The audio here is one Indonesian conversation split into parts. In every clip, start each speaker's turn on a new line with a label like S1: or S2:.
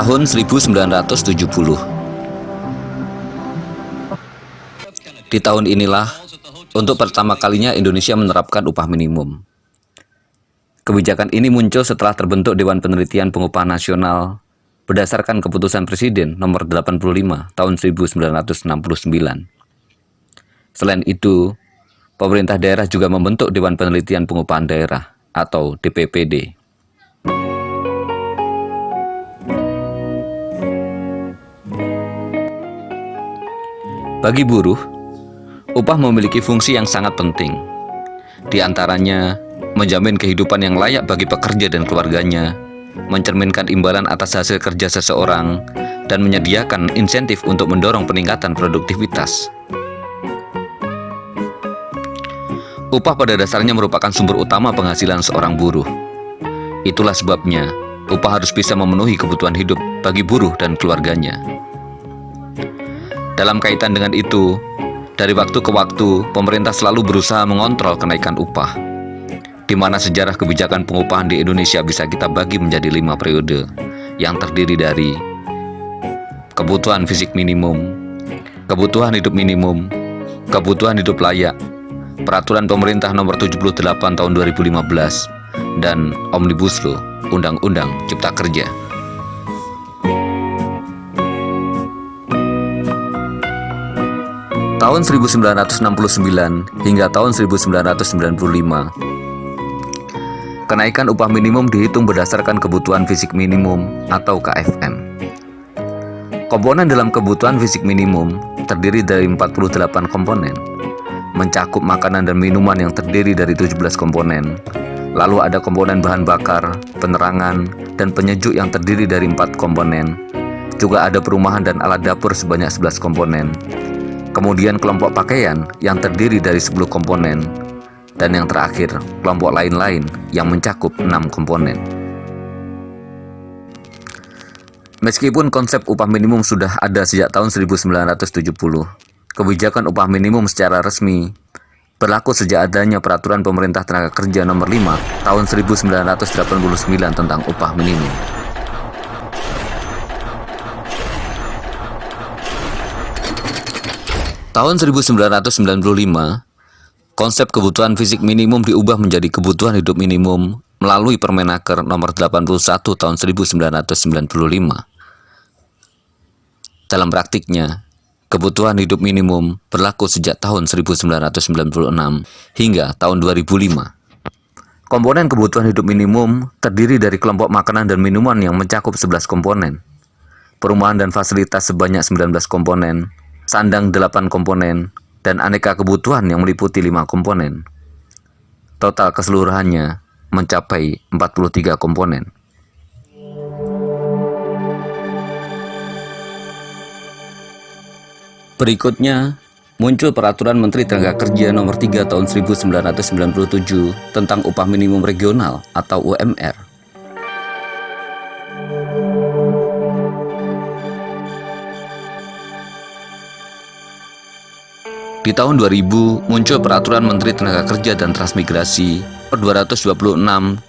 S1: tahun 1970. Di tahun inilah, untuk pertama kalinya Indonesia menerapkan upah minimum. Kebijakan ini muncul setelah terbentuk Dewan Penelitian Pengupahan Nasional berdasarkan keputusan Presiden nomor 85 tahun 1969. Selain itu, pemerintah daerah juga membentuk Dewan Penelitian Pengupahan Daerah atau DPPD. Bagi buruh, upah memiliki fungsi yang sangat penting. Di antaranya, menjamin kehidupan yang layak bagi pekerja dan keluarganya, mencerminkan imbalan atas hasil kerja seseorang, dan menyediakan insentif untuk mendorong peningkatan produktivitas. Upah pada dasarnya merupakan sumber utama penghasilan seorang buruh. Itulah sebabnya, upah harus bisa memenuhi kebutuhan hidup bagi buruh dan keluarganya. Dalam kaitan dengan itu, dari waktu ke waktu, pemerintah selalu berusaha mengontrol kenaikan upah, di mana sejarah kebijakan pengupahan di Indonesia bisa kita bagi menjadi 5 periode, yang terdiri dari kebutuhan fisik minimum, kebutuhan hidup minimum, kebutuhan hidup layak, Peraturan Pemerintah Nomor 78 Tahun 2015, dan Omnibus Law, Undang-Undang Cipta Kerja. Tahun 1969 hingga tahun 1995, kenaikan upah minimum dihitung berdasarkan kebutuhan fisik minimum atau KFM. Komponen dalam kebutuhan fisik minimum terdiri dari 48 komponen, mencakup makanan dan minuman yang terdiri dari 17 komponen. Lalu ada komponen bahan bakar, penerangan, dan penyejuk yang terdiri dari 4 komponen. Juga ada perumahan dan alat dapur sebanyak 11 komponen. Kemudian kelompok pakaian yang terdiri dari 10 komponen. Dan yang terakhir, kelompok lain-lain yang mencakup 6 komponen. Meskipun konsep upah minimum sudah ada sejak tahun 1970, kebijakan upah minimum secara resmi berlaku sejak adanya Peraturan Pemerintah Tenaga Kerja Nomor 5 Tahun 1989 tentang upah minimum. Tahun 1995, konsep kebutuhan fisik minimum diubah menjadi kebutuhan hidup minimum melalui Permenaker Nomor 81 Tahun 1995. Dalam praktiknya, kebutuhan hidup minimum berlaku sejak tahun 1996 hingga tahun 2005. Komponen kebutuhan hidup minimum terdiri dari kelompok makanan dan minuman yang mencakup 11 komponen, perumahan dan fasilitas sebanyak 19 komponen, sandang 8 komponen, dan aneka kebutuhan yang meliputi 5 komponen. Total keseluruhannya mencapai 43 komponen. Berikutnya, muncul Peraturan Menteri Tenaga Kerja Nomor 3 Tahun 1997 tentang Upah Minimum Regional atau UMR. Di tahun 2000, muncul Peraturan Menteri Tenaga Kerja dan Transmigrasi Nomor 226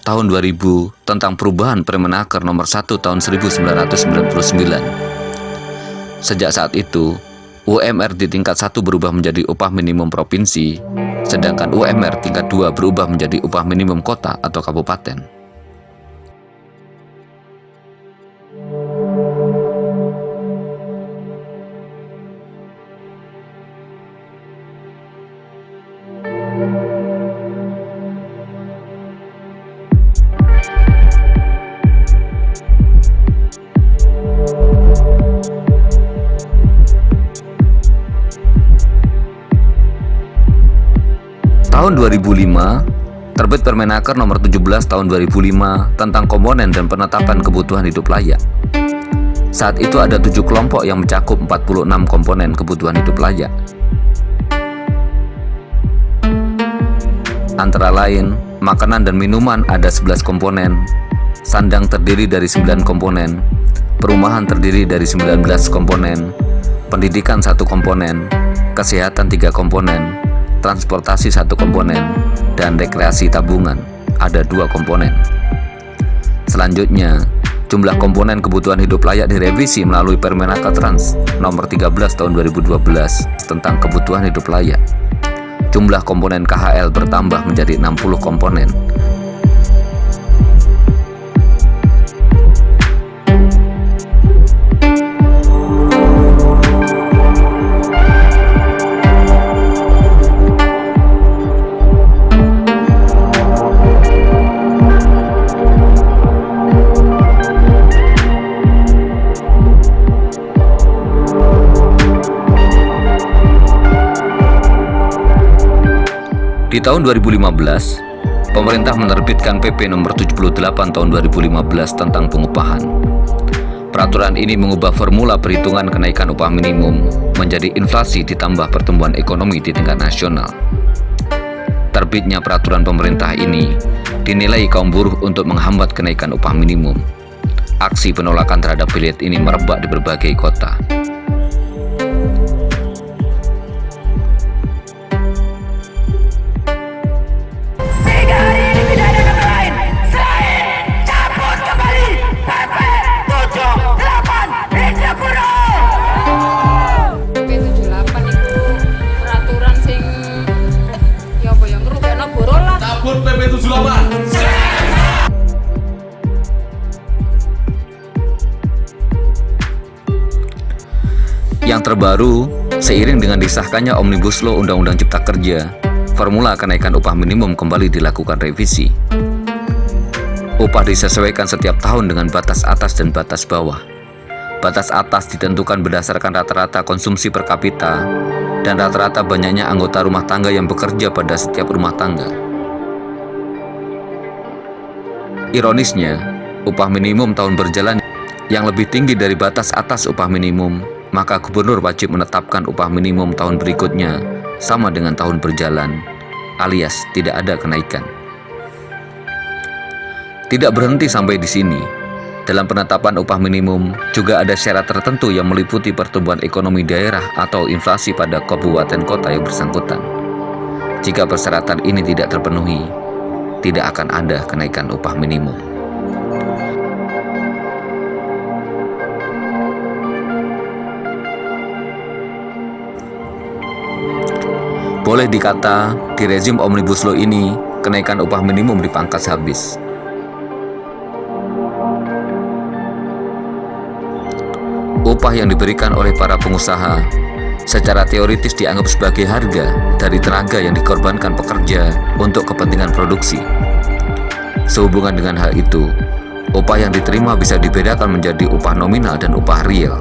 S1: Tahun 2000 tentang perubahan Permenaker Nomor 1 Tahun 1999. Sejak saat itu, UMR di tingkat 1 berubah menjadi upah minimum provinsi, sedangkan UMR tingkat 2 berubah menjadi upah minimum kota atau kabupaten. Tahun 2005, terbit Permenaker Nomor 17 Tahun 2005 tentang komponen dan penetapan kebutuhan hidup layak. Saat itu ada 7 kelompok yang mencakup 46 komponen kebutuhan hidup layak. Antara lain, makanan dan minuman ada 11 komponen, sandang terdiri dari 9 komponen, perumahan terdiri dari 19 komponen, pendidikan 1 komponen, kesehatan 3 komponen, transportasi 1 komponen, dan rekreasi tabungan ada 2 komponen. Selanjutnya, Jumlah komponen kebutuhan hidup layak direvisi melalui Permenaker Trans Nomor 13 Tahun 2012 tentang kebutuhan hidup layak. Jumlah komponen KHL bertambah menjadi 60 komponen. Di tahun 2015, pemerintah menerbitkan PP nomor 78 tahun 2015 tentang pengupahan. Peraturan ini mengubah formula perhitungan kenaikan upah minimum menjadi inflasi ditambah pertumbuhan ekonomi di tingkat nasional. Terbitnya peraturan pemerintah ini dinilai kaum buruh untuk menghambat kenaikan upah minimum. Aksi penolakan terhadap bilet ini merebak di berbagai kota. Yang terbaru, seiring dengan disahkannya Omnibus Law Undang-Undang Cipta Kerja, formula kenaikan upah minimum kembali dilakukan revisi. Upah disesuaikan setiap tahun dengan batas atas dan batas bawah. Batas atas ditentukan berdasarkan rata-rata konsumsi per kapita dan rata-rata banyaknya anggota rumah tangga yang bekerja pada setiap rumah tangga. Ironisnya, upah minimum tahun berjalan yang lebih tinggi dari batas atas upah minimum, maka gubernur wajib menetapkan upah minimum tahun berikutnya sama dengan tahun berjalan, alias tidak ada kenaikan. Tidak berhenti sampai di sini. Dalam penetapan upah minimum juga ada syarat tertentu yang meliputi pertumbuhan ekonomi daerah atau inflasi pada kabupaten kota yang bersangkutan. Jika persyaratan ini tidak terpenuhi, tidak akan ada kenaikan upah minimum. Boleh dikata, di rezim Omnibus Law ini, kenaikan upah minimum dipangkas habis. Upah yang diberikan oleh para pengusaha secara teoritis dianggap sebagai harga dari tenaga yang dikorbankan pekerja untuk kepentingan produksi. Sehubungan dengan hal itu, upah yang diterima bisa dibedakan menjadi upah nominal dan upah real.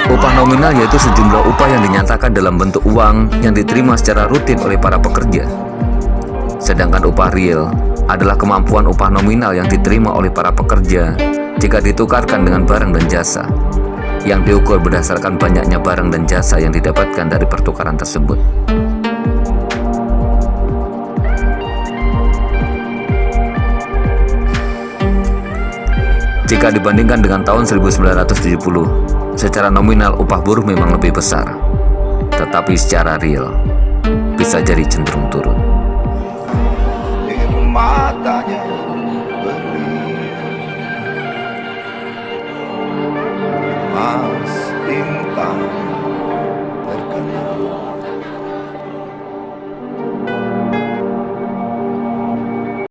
S1: Upah nominal yaitu sejumlah upah yang dinyatakan dalam bentuk uang yang diterima secara rutin oleh para pekerja. Sedangkan upah real adalah kemampuan upah nominal yang diterima oleh para pekerja jika ditukarkan dengan barang dan jasa, yang diukur berdasarkan banyaknya barang dan jasa yang didapatkan dari pertukaran tersebut. Jika dibandingkan dengan tahun 1970, secara nominal upah buruh memang lebih besar, tetapi secara real bisa jadi cenderung turun.
S2: Matanya